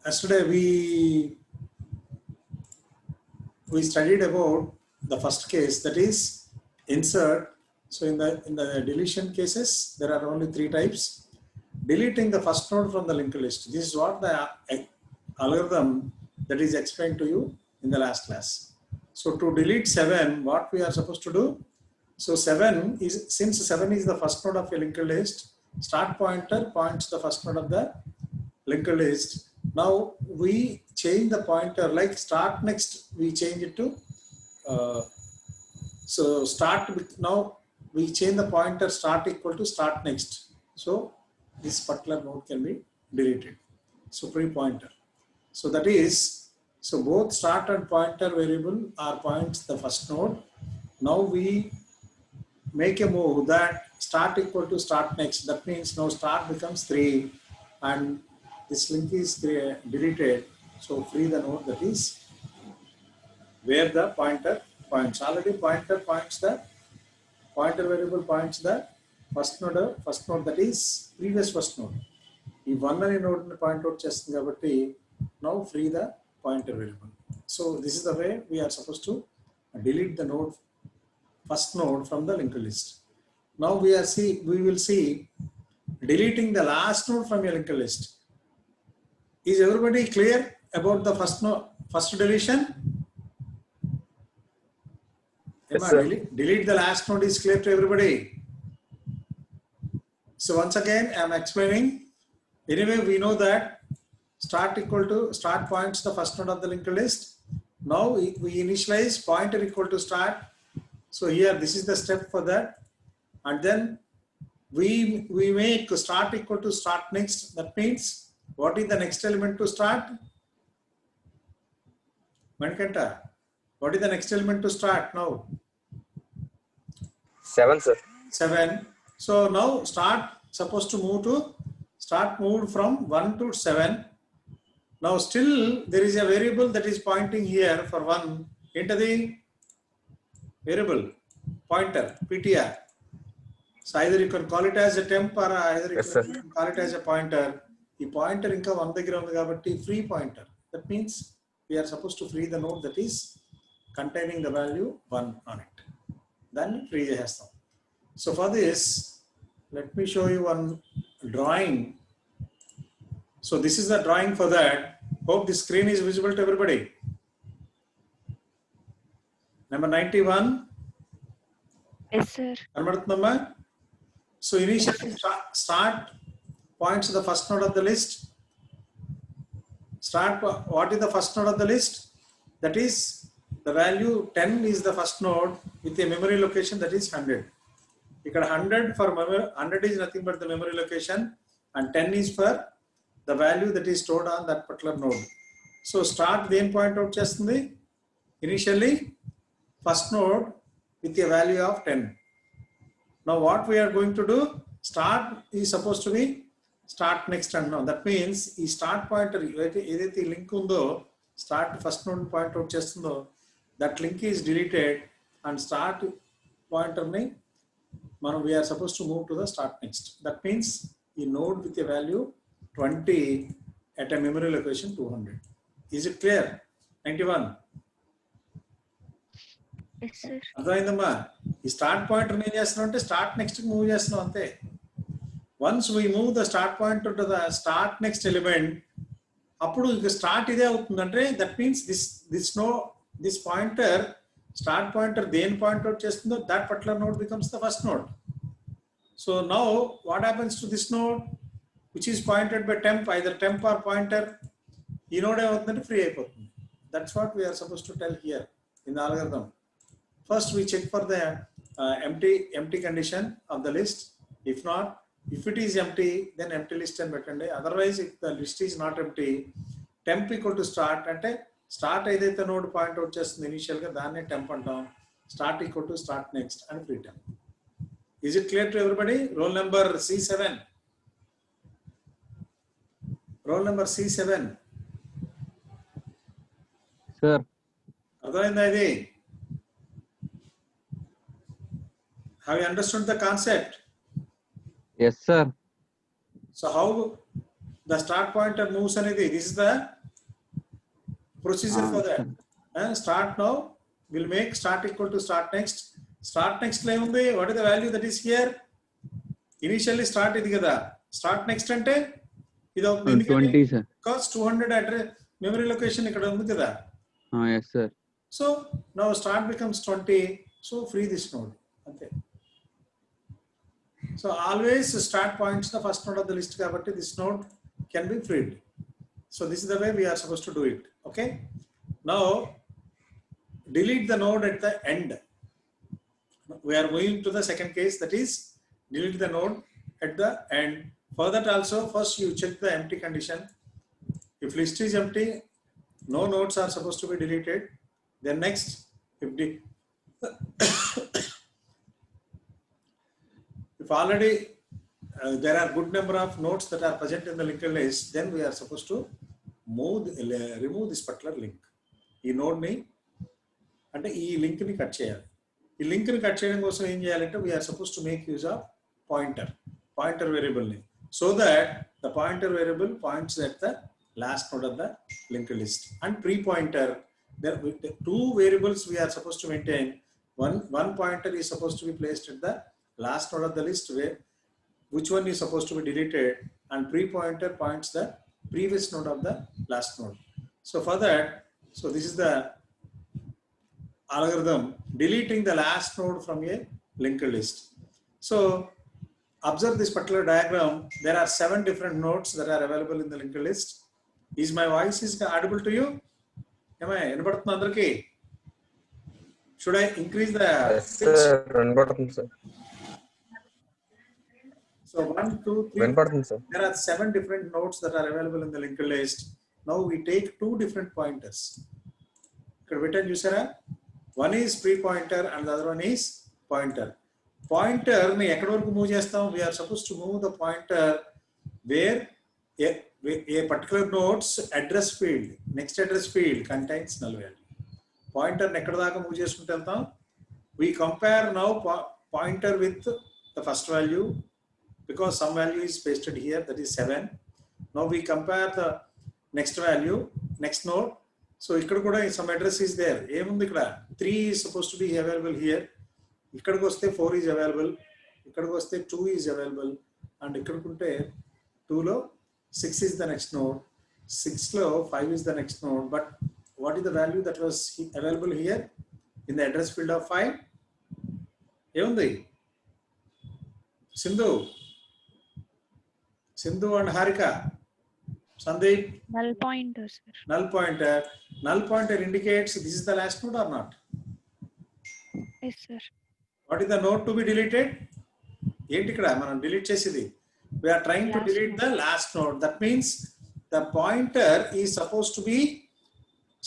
yesterday we studied about the first case, that is insert. So in the deletion cases, there are only 3 types. Deleting the first node from the linked list. This is what the algorithm that is explained to you in the last class. So to delete 7, what we are supposed to do? So 7 is, since 7 is the first node of a linked list, start pointer points the first node of the linked list. Now we change the pointer, like start next, we change it to so start with, now we change the pointer start equal to start next. So this particular node can be deleted. So pre-pointer. So that is, so both start and pointer variable are points the first node. Now we make a move that start equal to start next. That means now start becomes 3 and this link is deleted. So free the node, that is where the pointer points. Already pointer points the pointer variable points the first node, that is previous first node. If one any node point out chestunadi kabatti now free the pointer variable. So this is the way we are supposed to delete the node, first node from the linked list. Now we will see deleting the last node from your linked list. Is everybody clear about the first node, first deletion? Yes, delete the last node is clear to everybody. So once again, I am explaining. Anyway, we know that start equal to start points the first node of the linked list. Now we initialize pointer equal to start. So here this is the step for that, and then we make start equal to start next. That means what is the next element to start? Manikanta, what is the next element to start now? 7, sir. 7. So now start supposed to move to start moved from 1 to 7. Now still there is a variable that is pointing here for 1 into the variable pointer PTR. So either you can call it as a temp or either you can call it as a pointer. The pointer inka 1 దగ్గర ఉంది కాబట్టి free pointer. That means we are supposed to free the node that is containing the value 1 on it. Then free చేసేస్తాం. So for this, let me show you one drawing. So this is the drawing for that. Hope the screen is visible to everybody. Number 91. Yes, sir. కనబడుతుందమ్మా? So initially start points to the first node of the list. Start, what is the first node of the list? That is the value 10 is the first node with a memory location that is 100. Here 100 for memory, 100 is nothing but the memory location and 10 is for the value that is stored on that particular node. So start then point out chestundi initially first node with a value of 10. Now what we are going to do, start is supposed to be start next and now. That means ఈ start pointer ఏదైతే link ఉందో start first node point out చేస్తుందో that link is deleted and start pointer ni మనం we are supposed to move to the start next. That means ఈ node with a value 20 at a memory location 200. Is it clear? 91. Yes, sir. అర్థమైందమ్మా? ఈ start pointer ఏం చేస్తున్నాం అంటే start next move చేస్తున్నాం అంతే. Once we move the start pointer to the start next element, అప్పుడు ఇక స్టార్ట్ ఇదే అవుతుందంటే that means this pointer start pointer దేని పాయింట్ అవుట్ చేస్తుందో that particular node becomes the first node. So now what happens to this node which is pointed by temp, either temp or pointer, ఈ node ఏమవుతుందంటే free అయిపోతుంది. That's what we're suppose to tell here in the algorithm. First we check for the empty condition of the list. If not, if it is empty, then empty list and bettandi. Otherwise, if the list is not empty, temp equal to start ante start edaithe node point out chestundi initial ga danne temp antam. Start equal to start next and free temp. Is it clear to everybody? Roll number C7. Roll number C7. Sir. అర్థమైందా ఇది? Have you understood the concept? Yes, sir. So how the start pointer moves అనేది. This is the procedure for that. Start now will make start equal to start next. Start next లో ఏముంది? What is the value that is here? Initially start ఇది కదా. Start next అంటే ఇది అవుతుంది 20 sir. because 200 address memory location ఇక్కడ ఉంది కదా. Yes sir. So now start becomes 20. So free this node. Okay. So always start points the first node of the list కాబట్టి this node can be freed. So this is the way we are supposed to do it. Okay. Now delete the node at the end. We are going to the second case, that is delete the node at the end. For that also, first you check the empty condition. If list is empty, no nodes are supposed to be deleted. Then next, if already there are good number of nodes that are present in the linked list, then we are supposed to remove this particular link. ఈ node ni అంటే ఈ link ని cut చేయాలి. ఈ link ని cut చేయడం కోసం ఏం చేయాలంటే we are supposed to make use of pointer variable ni, so that the pointer variable points at the last node of the linked list. And pre-pointer, there are two variables we are supposed to maintain. One pointer is supposed to be placed at the last node of the list, where which one is supposed to be deleted, and pre-pointer points the previous node of the last node. So for that, so this is the algorithm deleting the last node from a linked list. So observe this particular diagram. There are 7 different nodes that are available in the linked list. Is my voice is audible to you? Am I వినపడుతుందా అందరికి? Should I increase the pitch? వినపడుతుంది sir. So 1, 2, 3. వినపడుతుంది sir. There are 7 different nodes that are available in the linked list. Now we take 2 different pointers. ఇక్కడ పెట్టాను చూసారా? One is pre-pointer and the other one is pointer. Pointer ని ఎక్కడి వరకు move చేస్తాం? We are supposed to move the pointer where a particular node's address field, next address field contains null value. Pointer ని ఎక్కడ దాకా move చేసుకుంటూ వెళ్తాం? We compare now pointer with the first value, because some value is pasted here, that is 7. Now we compare the next value, next node. So ఇక్కడ కూడా some address is there. ఏముంది ఇక్కడ? 3 is supposed to be available here. ఇక్కడికి వస్తే 4 is available. ఇక్కడికి వస్తే 2 is available. And ఇక్కడికి ఉంటే 2 లో 6 is the next node. 6 లో 5 is the next node. But what is the value that was available here in the address field of 5? ఏముంది? Sindhu and Harika. Sandeep? Null pointer, sir. Null pointer. Null pointer indicates this is the last node or not? Yes, sir. What is the node to be deleted? ఏంటి ఇక్కడ మనం delete చేసేది? We are trying to delete the last node. That means the pointer is supposed to be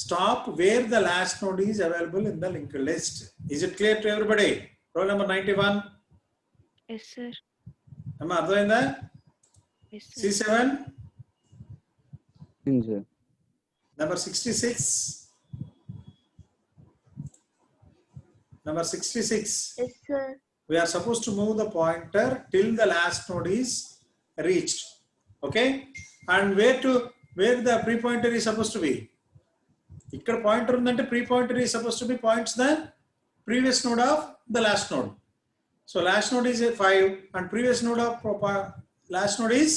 stopped where the last node is available in the linked list. Is it clear to everybody? Roll number 91. Yes, sir. అమ్మా అర్థమైందా? Yes, sir. C7. Sir. Number 66. Number 66. Yes, sir. We are supposed to move the pointer till the last node is reached. Okay? And where the pre-pointer is supposed to be? ఇక్కడ pointer ఉందంటే pre-pointer is supposed to be points the previous node of the last node. So last node is 5 and previous node of last node is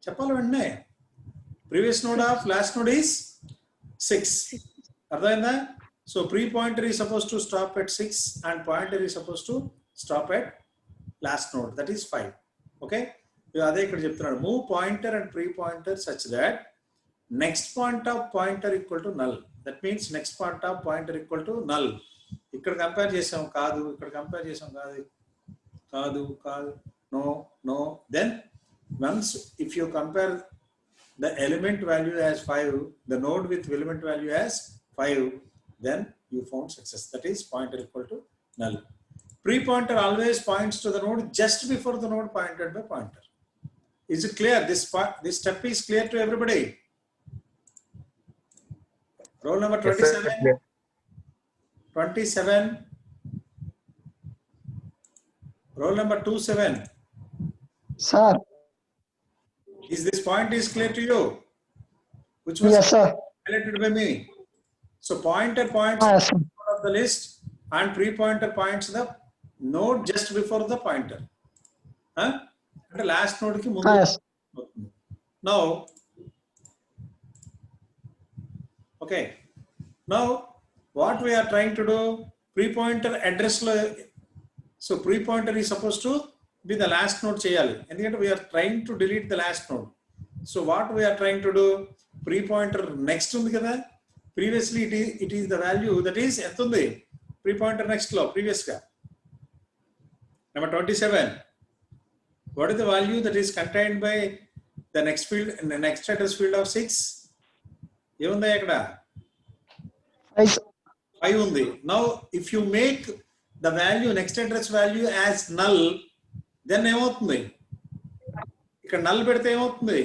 చెప్పాలి వెంటనే. Previous node of last node is 6. అర్థమైందా? So pre-pointer is supposed to stop at 6 and pointer is supposed to stop at last node, that is 5. Okay? అదే ఇక్కడ చెప్తున్నాడు. Move pointer and pre-pointer such that next point of pointer equal to null. That means next point of pointer equal to null. ఇక్కడ compare చేసాం కాదు, ఇక్కడ compare చేసాం కాదు, no. Then once if you compare the element value as 5, the node with element value as 5, then you found success. That is pointer equal to null. Pre-pointer always points to the node just before the node pointed by pointer. Is it clear? This step is clear to everybody? Roll number 27. Yes, 27. Roll number 27. Sir. Is this point is clear to you? Which was Yes, sir. highlighted by me. So pointer points Yes, sir. of the list and pre-pointer points the node just before the pointer. Huh? And the last node ki mundu. Yes. Now, okay. Now, what we are trying to do, pre-pointer address. So pre-pointer is supposed to be the last node cheyali. And we are trying to delete the last node. So what we are trying to do, pre-pointer next undi kada. Previously it is the value that is entundi. Pre-pointer next lo previous ga. Number 27. What is the value that is contained by the next field in the next address field of 6? Evunda ekkada? Yes. 5 undi. Now if you make the value next address value as null, then ఏమవుతుంది? ఇక్కడ null పెడితే ఏమవుతుంది?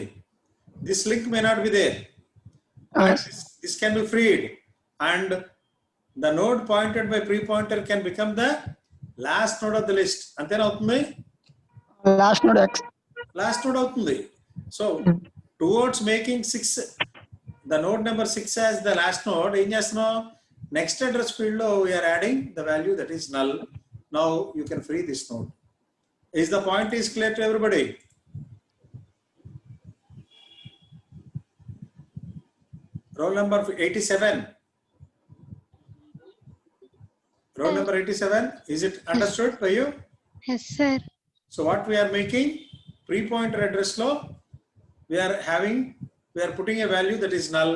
This link may not be there. And this can be freed, and the node pointed by pre-pointer can become the last node of the list. అంతేనా అవుతుంది? Last node X. Last node అవుతుంది. So towards making 6, the node number 6 as the last node, ఏం చేస్తున్నాం? Next address field lo we are adding the value that is null. Now you can free this node. Is the point is clear to everybody? Roll number 87. Roll number 87. Is it understood by you? Yes, sir. So what we are making, pre-pointer address lo we are putting a value that is null.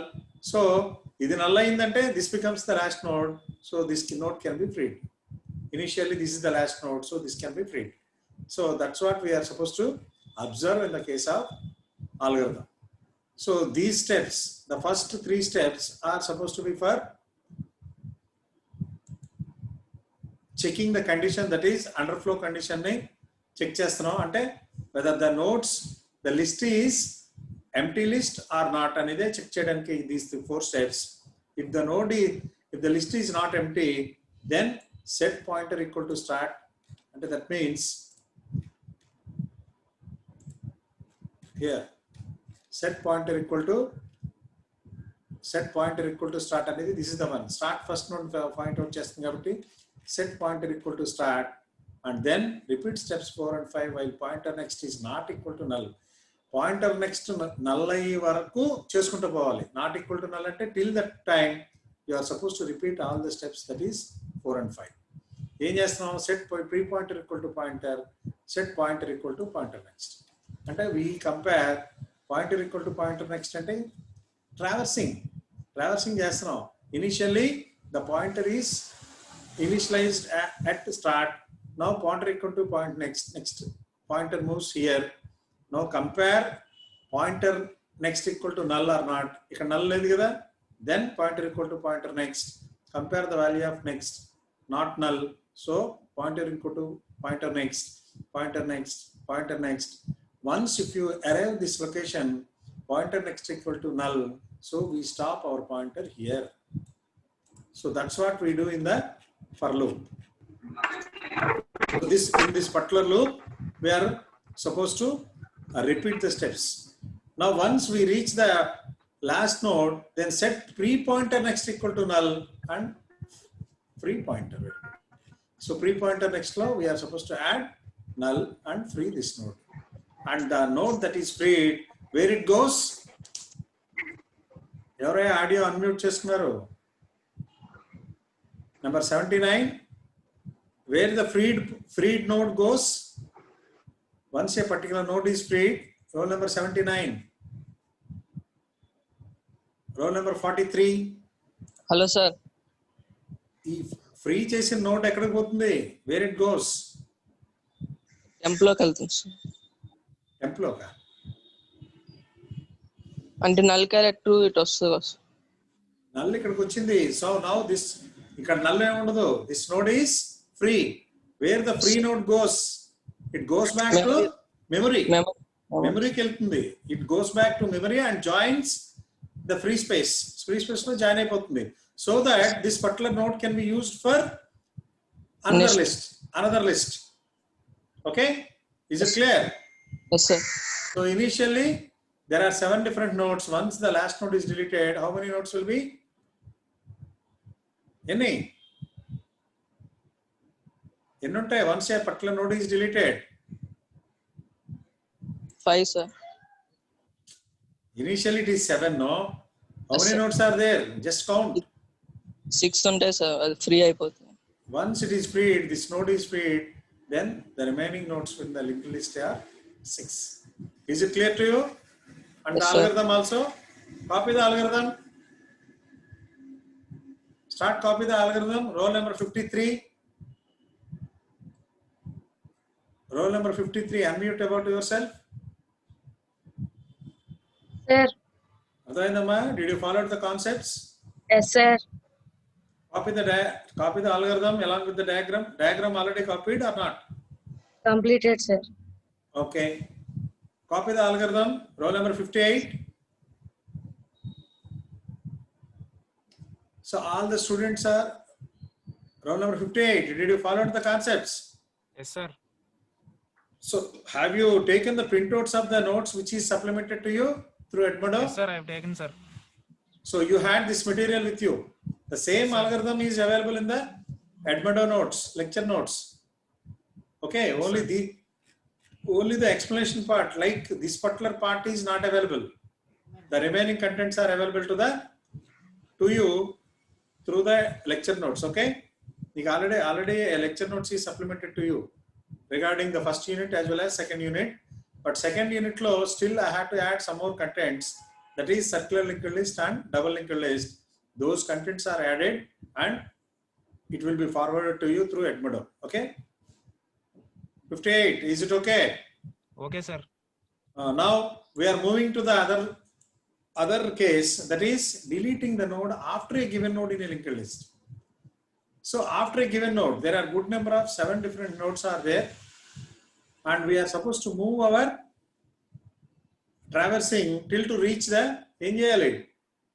So ఇది null అయిందంటే this becomes the last node. So this node can be freed. Initially this is the last node, so this can be freed. So that's what we are supposed to observe in the case of algorithm. So these steps, the first 3 steps are supposed to be for checking the condition, that is underflow condition ni check చేస్తున్నాం. అంటే whether the nodes, the list is empty list or not అనేది check చేయడానికి these 4 steps. If the node is, if the list is not empty, then set pointer equal to start. And that means here set pointer equal to start అనేది this is the one. Start first node point out చేస్తుంది కాబట్టి set pointer equal to start, and then repeat steps 4 and 5 while pointer next is not equal to null. Pointer next null అయ్యే వరకు చేసుకుంటూ పోవాలి. Not equal to null అంటే till that time you are supposed to repeat all the steps, that is 4 and 5. ఏం చేస్తున్నాం? Set pre-pointer equal to pointer, set pointer equal to pointer next. అంటే we compare pointer equal to pointer next అంటే traversing చేస్తున్నాం. Initially the pointer is initialized at start. Now pointer equal to point next pointer moves here. Now compare pointer next equal to null or not. ఇక్కడ null లేదు కదా, then pointer equal to pointer next. Compare the value of next, not null. So pointer equal to pointer next, pointer next, pointer next. Once if you arrive this location, pointer next equal to null, so we stop our pointer here. So that's what we do in the for loop. So in this particular loop we are supposed to repeat the steps. Now once we reach the last node, then set pre-pointer next equal to null and free pointer. So pre-pointer next lo we are supposed to add null and free this node. And the node that is freed, where it goes? ఎవరైనా audio unmute చేసుకున్నారు? Number 79. Where the freed node goes? Once a particular node is freed, roll number 79. Roll number 43. Hello, sir. ఈ free చేసిన note ఎక్కడికి పోతుంది? Where it goes? Temp లోకి వెళ్తుంది sir. Temp లోకా? అంటే null character ఇటు వస్తుంది కదా సార్. నల్ ఇక్కడికి వచ్చింది. సో నౌ దిస్ ఇక్కడ నల్ ఏమి ఉండదు. This node is free. Wear the free node goes, it goes back to memory. మెమరీకి వెళ్తుంది. It goes back to memory and joins the free space. Free space లో join అయిపోతుంది. So that this particular node can be used for another list. Okay, is it clear? Yes, sir. So initially there are 7 different nodes. Once the last node is deleted, how many nodes will be? Any? Once a particular node is deleted, 5, sir. initially it is 7, no? How Yes, many sir. nodes are there? Just count. 6 ఉంటాయి sir, అది free అయిపోతుంది. Once it is freed, this node is freed, then the remaining nodes in the linked list are 6. Is it clear to you? And Yes, the sir. algorithm also? Copy the algorithm. Start copy the algorithm. Roll number 53. Roll number 53. Unmute about yourself. Sir. Advaindamma, did you follow the concepts? Yes, sir. Copy the algorithm along with the diagram. Diagram already copied or not? Completed, sir. Okay. Copy the algorithm. Roll number 58. So all the students are roll number 58. Did you follow the concepts? Yes, sir. So have you taken the printouts of the notes which is supplemented to you through Edmodo? Yes, sir. I have taken, sir. So you had this material with you. The same algorithm is available in the Edmodo notes, lecture notes. Okay, Yes, only the explanation part, like this particular part is not available. The remaining contents are available to you through the lecture notes. Okay, already a lecture notes is supplemented to you regarding the first unit as well as second unit. But second unit lo still I have to add some more contents, that is circular linked list and double linked list. Those contents are added and it will be forwarded to you through Edmodo. Okay. 58. Is it okay? Okay, sir. Now we are moving to the other case, that is deleting the node after a given node in a linked list. So after a given node, there are good number of 7 different nodes are there, and we are supposed to move our traversing till to reach the NJLI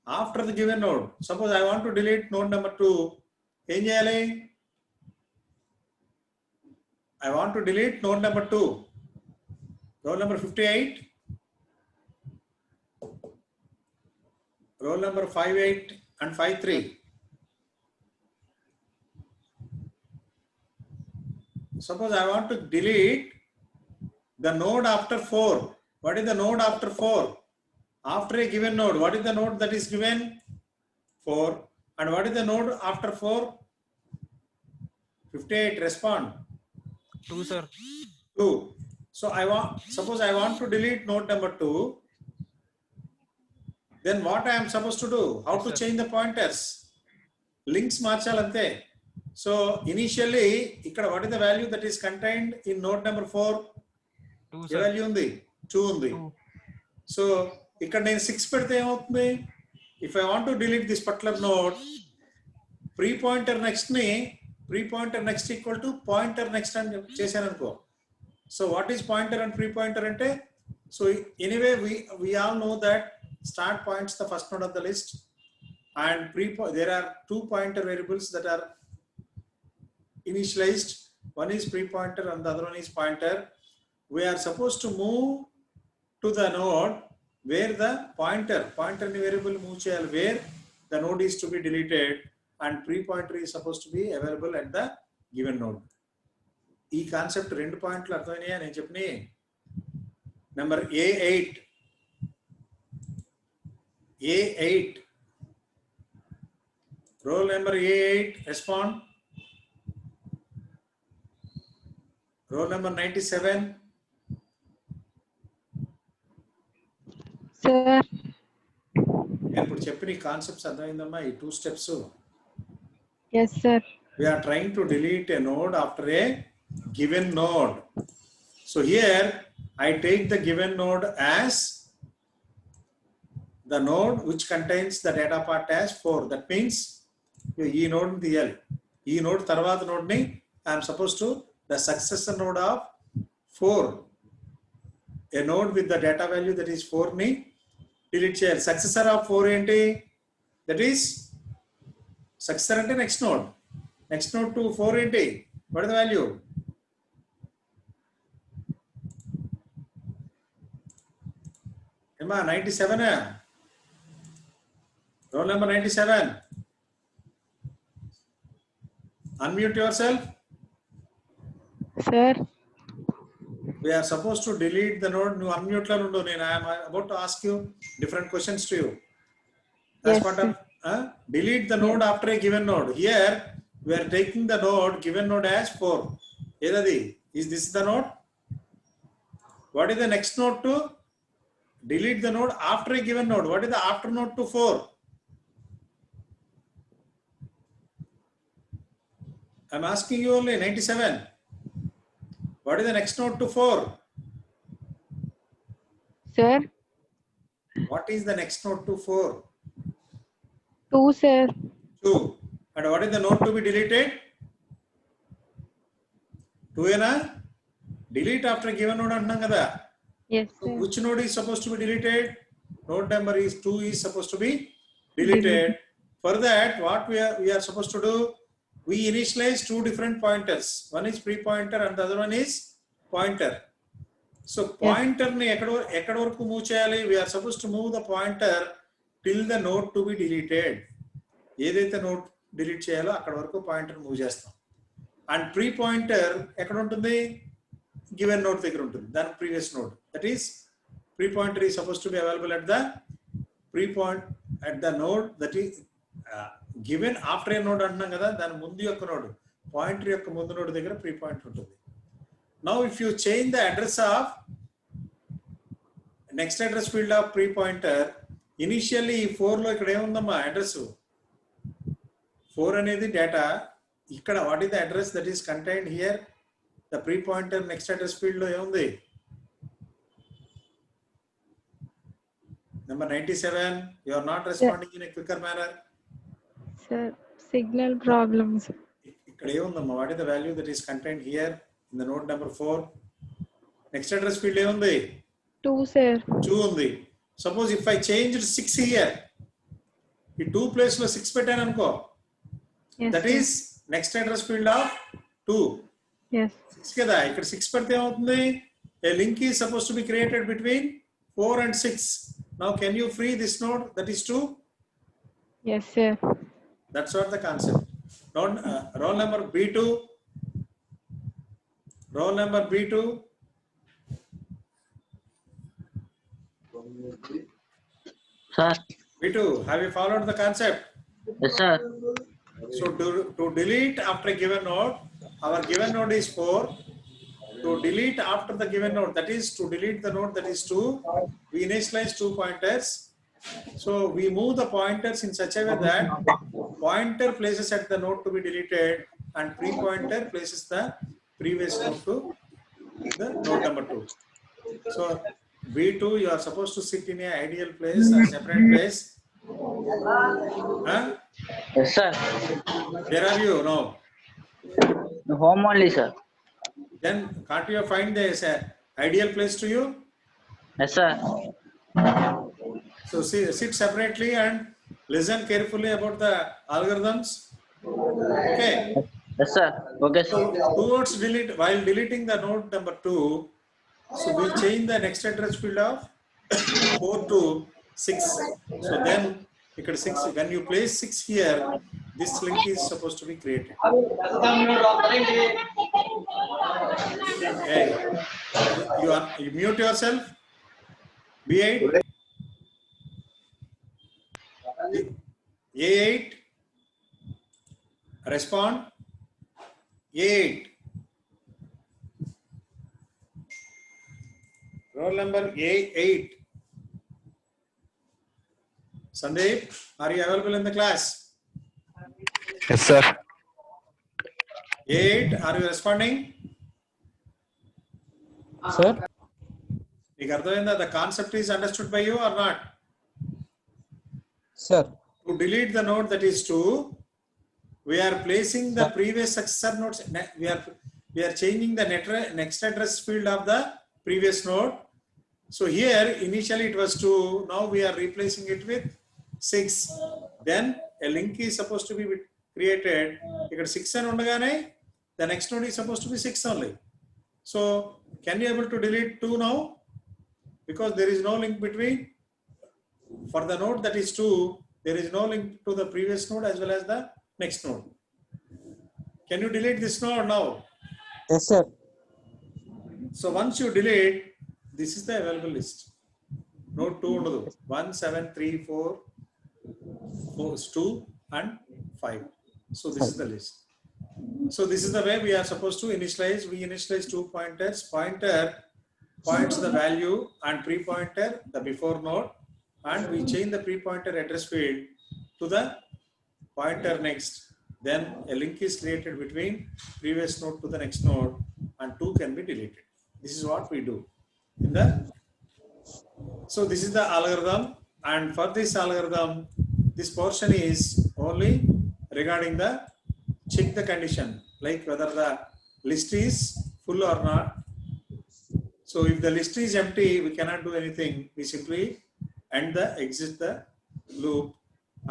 after the given node. Suppose I want to delete node number 2, NJLI. I want to delete node number 2. Roll number 58. Roll number 58 and 53. Suppose I want to delete the node after 4. What is the node after 4? After a given node, what is the node that is given? 4. And what is the node after 4? 58. Respond. 2, sir. 2. So suppose I want to delete node number 2. Then what I am supposed to do? How to change the pointers? Links marchalante. So initially, what is the value that is contained in node number 4? 2, A sir. Value ఉంది? 2 ఉంది. 2. So ఇక్కడ నేను 6 పెడితే ఏమవుతుంది? If I want to delete this particular node, pre pointer next equal to pointer next అని చేశాను అనుకో. So what is pointer and pre pointer అంటే, so anyway we all know that start points the first node of the list, and there are 2 pointer variables that are initialized. One is pre pointer and the other one is pointer. We are supposed to move to the node where the pointer variable move cheyali, where the node is to be deleted, and pre pointer is supposed to be available at the given node. ఈ concept 2 పాయింట్లు అర్థమైనాయా నేను చెప్పిన? Number A8 roll number A8, respond. Roll number 97. Sir. ఇప్పుడు చెప్పిన ఈ concepts అర్థమైందమ్మా, ఈ 2 steps. Yes, sir. We are trying to delete a node after a given node. So here I take the given node as the node which contains the data part as 4. That means ఈ node తీయాలి. ఈ node తర్వాత node ని I am supposed to the successor node of 4. A node with the data value that is 4 ని delete చేయాలి. Successor of 4 ఏంటి? That is successor అంటే next node. Next node to 4 ఏంటి? What is the value? Emma, 97. Roll number 97. Unmute yourself. Sir. We are supposed to delete the node. You unmute la undu. I am about to ask you different questions to you. That's Yes, what delete the node after a given node. Here we are taking the node, given node as 4. Edadi, is this the node? What is the next node to? Delete the node after a given node. What is the after node to 4? I'm asking you only 97. What is the next node to 4? Sir. What is the next node to 4? 2, sir. 2. And what is the node to be deleted? 2 ena? Delete after a given node annam kada. Yes, So sir. which node is supposed to be deleted? Node number is 2 is supposed to be deleted. For that, what we are supposed to do? We initialize 2 different pointers. One is pre-pointer and the other one is pointer. So pointer ni ekkada varaku move cheyali? We are supposed to move the pointer till the node to be deleted. Edaithe node delete cheyalo akkada varaku pointer move chestam. And pre-pointer ekkada untundi? Given node దగ్గర ఉంటుంది. Then previous node. That is pre-pointer is supposed to be available at the node that is given after a node అంటున్నాం కదా, దాని ముందు యొక్క node pointer యొక్క ముందు node దగ్గర ప్రీ పాయింటర్ ఉంటుంది. Now if you change the address of next address field of pre pointer, initially 4 లో ఇక్కడ ఏముందమ్మా అడ్రస్ 4 అనేది డేటా. ఇక్కడ what is the address that is contained here? The pre pointer next address field lo ఏముంది? Number 97. You are not responding in a quicker manner. Sir, signal problems. ఇక్కడ ఏముందమ్మా? What is the value that is contained here in the node number 4? Next address field ఏముంది? 2, sir. 2 ఉంది. Suppose if I changed 6 here, ఈ 2 place లో 6 పెట్టాను అనుకో, Yes, that sir. is next address field of 2. Yes. 6 కదా, ఇక్కడ 6 పెడితే ఏమవుతుంది? A link is supposed to be created between 4 and 6. Now can you free this node that is 2? Yes, sir. That's what the concept. Roll number B2. Roll number B2. Sir. B2, have you followed the concept? Yes, sir. So to delete after a given node, our given node is 4. To delete after the given node, that is to delete the node that is 2, we initialize 2 pointers. So we move the pointers in such a way that pointer places at the node to be deleted and pre-pointer places the previous node to the node number 2. So B2, you are supposed to sit in a ideal place, a separate place. Huh? Yes, sir. Where are you now? Home only, sir. Then can't you find this ideal place to you? Yes, sir. So sit separately and listen carefully about the algorithms. Okay. Yes, sir. Okay, So sir. towards while deleting the node number 2, so we change the next address field of 4 to 6. So then ఇక్కడ 6, when you place 6 here, this link is supposed to be created. Okay. You mute yourself. B8. A8. Respond. A8. Roll number A8. Sandeep, are you available in the class? Yes, sir. A8, are you responding? Sir? The concept is understood by you or not? Sir. To delete the node that is 2, we are placing the previous successor nodes. We are changing the next address field of the previous node. So here initially it was 2. Now we are replacing it with 6. Then a link is supposed to be created. Here 6 and undagane, the next node is supposed to be 6 only. So can you able to delete 2 now? Because there is no link between For the node that is 2, there is no link to the previous node as well as the next node. Can you delete this node now? Yes, sir. So once you delete, this is the available list. Node 2 ఉండదు. 1, 7, 3, 4, 2 and 5. So this is the list. So this is the way we are supposed to initialize. We initialize 2 pointers. Pointer points the value and pre-pointer the before node, and we change the pre-pointer address field to the pointer next. Then a link is created between previous node to the next node, and 2 can be deleted. This is what we do. So this is the algorithm, and for this algorithm, this portion is only regarding the check the condition, like whether the list is full or not. So if the list is empty, we cannot do anything. We simply end the exit the loop,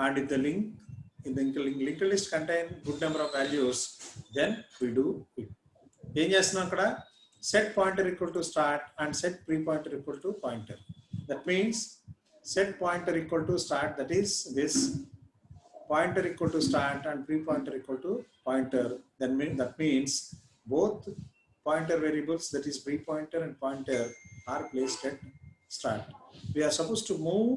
and if the linked list contain good number of values, then we do it. ఏం చేస్తున్నాం అక్కడ set pointer equal to start and set pre-pointer equal to pointer. That means set pointer equal to start, that is this pointer equal to start and pre-pointer equal to pointer. Then that means both pointer variables, that is pre-pointer and pointer, are placed at start. We are supposed to move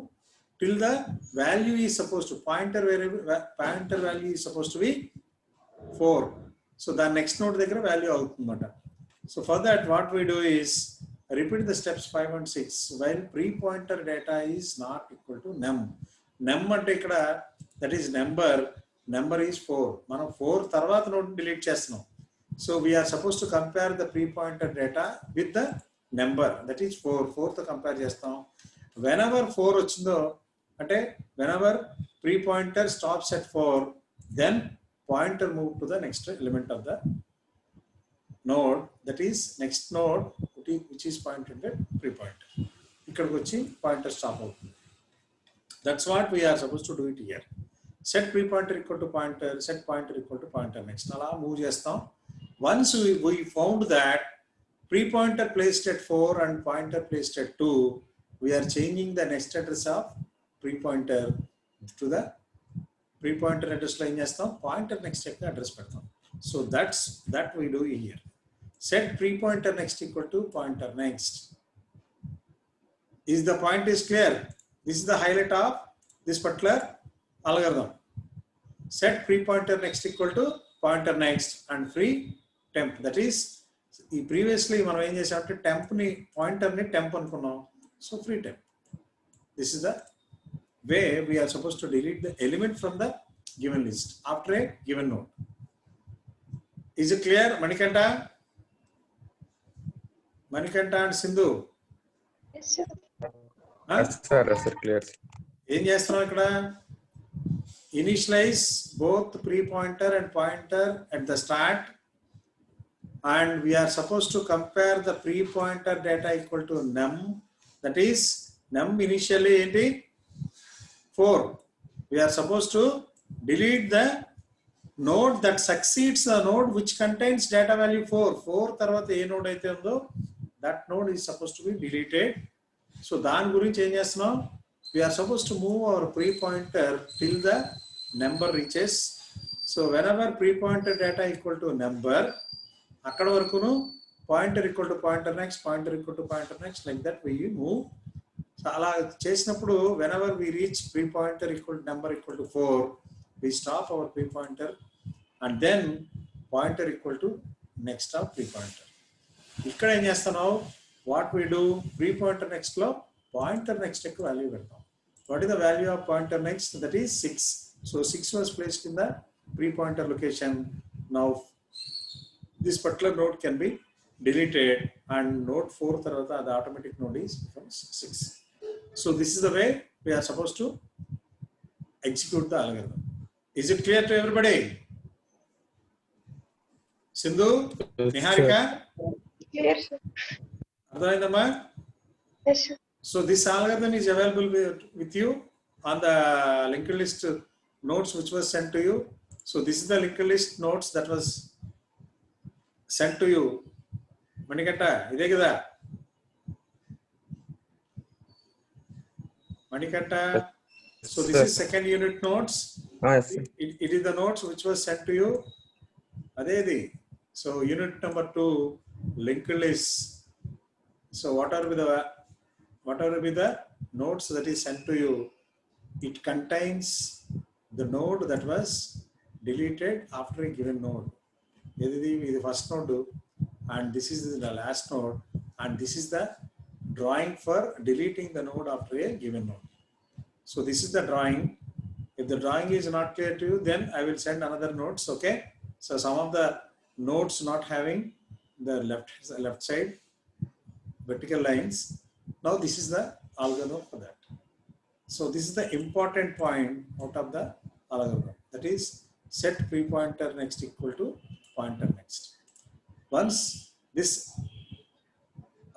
till the value is supposed to pointer value is supposed to be 4. So the next node దగ్గర value అవుతుందన్నమాట. So for that, what we do is repeat the steps 5 and 6 while pre-pointer data is not equal to num. Num అంటే ఇక్కడ that is number is 4. మనం 4 తర్వాత node delete చేస్తున్నాం. So we are supposed to compare the pre-pointer data with the number, that is 4 తో compare చేస్తాం. Whenever 4 వచ్చిందో అంటే whenever pre-pointer stops at 4, then pointer move to the next element of the node, that is next node which is pointed at pre-pointer. ఇక్కడికి వచ్చి pointer stop అవుతుంది. That's what we are supposed to do it here. Set pre-pointer equal to pointer, set pointer equal to pointer next. అలా move చేస్తాం. Once we found that pre-pointer placed at 4 and pointer placed at 2, we are changing the next address of pre-pointer to the pre-pointer address లో ఏం చేస్తాం, pointer next address పెడతాం. So that we do here. Set pre-pointer next equal to pointer next. Is the point is clear? This is the highlight of this particular algorithm. Set pre-pointer next equal to pointer next and free temp. That is, previously మనం ఏం చేసామంటే temp ని pointer ని temp అనుకున్నాం. So free temp. This is the way we are supposed to delete the element from the given list after a given node. Is it clear, Manikanta? Manikanta and Sindhu? Yes, sir. Yes, sir. Yes, sir. Clear. ఏం చేస్తున్నాం ఇక్కడ? Initialize both pre-pointer and pointer at the start, and we are supposed to compare the pre-pointer data equal to num, that is num initially ఏంటి 4. We are supposed to delete the node that succeeds the node which contains data value 4. 4 తర్వాత ఏ node అయితే ఉందో that node is supposed to be deleted. So దాని గురించి ఏం చేస్తున్నాం? We are supposed to move our pre-pointer till the number reaches. So whenever pre-pointer data equal to number, అక్కడ వరకును pointer equal to pointer next, pointer equal to pointer next, like that we move. So అలా చేసినప్పుడు whenever we reach pre-pointer equal to number equal to 4, we stop our pre-pointer and then pointer equal to next of pre-pointer. ఇక్కడ ఏం చేస్తున్నావు? What we do, pre-pointer next లో pointer next కి value పెడతాం. What is the value of pointer next? That is 6. So 6 was placed in the pre-pointer location. Now this particular node can be deleted, and node 4 tarvata the automatic node is becomes 6. So this is the way we are supposed to execute the algorithm. Is it clear to everybody? Sindhu, Niharika? Clear, sir. Ardhamayindamma? Yes, sir. So this algorithm is available with you on the linked list notes which was sent to you. So this is the linked list notes that was sent to you. Manikanta, ide kada? Manikanta. So this sir. is second unit notes. Yes, sir. It is the notes which was sent to you. Adedi. So unit number 2, linked list. So whatever be the notes that is sent to you, it contains the node that was deleted after a given node. This is the first node and this is the last node, and this is the drawing for deleting the node after a given node. So this is the drawing. If the drawing is not clear to you, then I will send another notes. Okay. So some of the nodes not having the left side vertical lines. Now this is the algorithm for that. So this is the important point out of the algorithm. That is set pre-pointer next equal to pointer next. Once this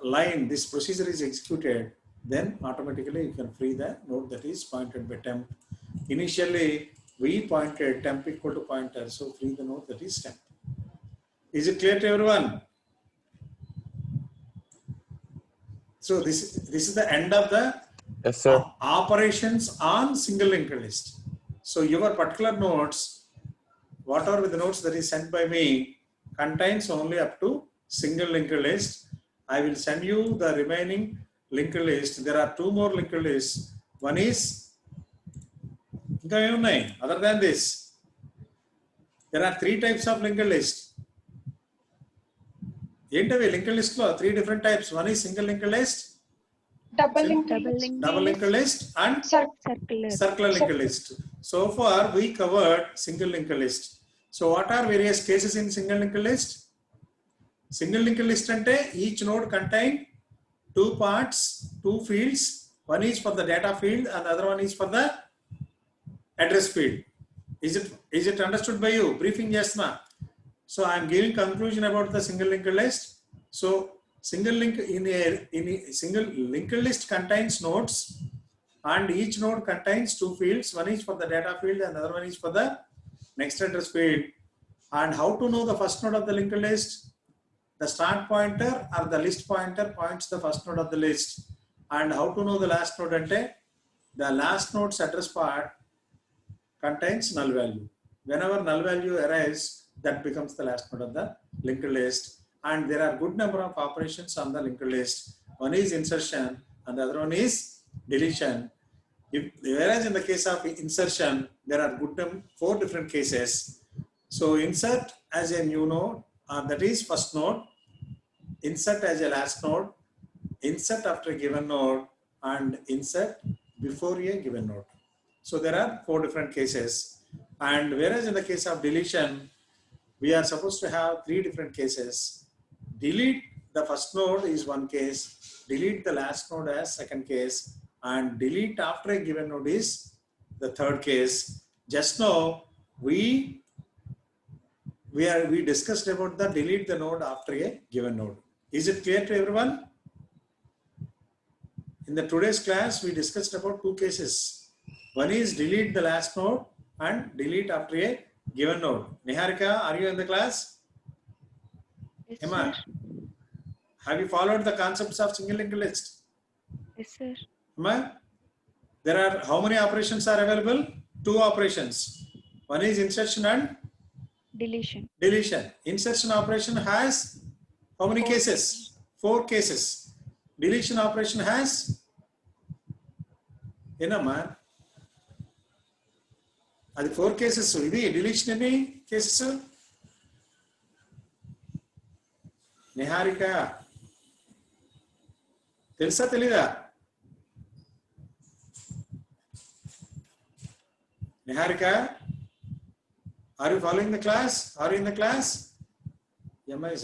line, this procedure is executed, then automatically you can free the node that is pointed by temp. Initially, we pointed temp equal to pointer, so free the node that is temp. Is it clear to everyone? So this is the end of the Yes, sir. operations on single linked list. So your particular nodes, whatever with the nodes that is sent by me, contains only up to single linked list. I will send you the remaining linked list. There are 2 more linked lists. One is other than this. There are 3 types of linked list. ఏంటవి linked list లో 3 different types. One is single linked list, Double linked list. double linked list, and Circular. circular linked list. So far we covered single linked list. So what are various cases in single linked list? Single linked list ante each node contain 2 parts, 2 fields. One is for the data field and the other one is for the address field. Is it understood by you? Briefing chestuna. So I am giving conclusion about the single linked list. So single linked list contains nodes, and each node contains 2 fields. One is for the data field and the other one is for the next address field. And how to know the first node of the linked list? The start pointer or the list pointer points the first node of the list. And how to know the last node ante? The last node's address part contains null value. Whenever null value arrives, that becomes the last node of the linked list. And there are good number of operations on the linked list. One is insertion and the other one is deletion. Whereas in the case of insertion, there are 4 different cases. So insert as a new node, that is first node, insert as a last node, insert after a given node, and insert before a given node. So there are 4 different cases. And whereas in the case of deletion, we are supposed to have 3 different cases. Delete the first node is one case, delete the last node as second case, and delete after a given node is the third case. Just now we discussed about the delete the node after a given node. Is it clear to everyone? In the today's class, we discussed about 2 cases. One is delete the last node and delete after a given node. Niharika, are you in the class? Yes, Emma, sir. have you followed the concepts of single linked list? Yes, sir. Emma, there are how many operations are available? 2 operations. One is insertion and Deletion. deletion. Insertion operation has how many cases? 4 cases. Deletion operation has enamma అది 4 cases. ఇది deletion ఎన్ని cases? Niharika తెలుసా తెలీదా? Niharika, are you following the class? Are you in the class? Emma is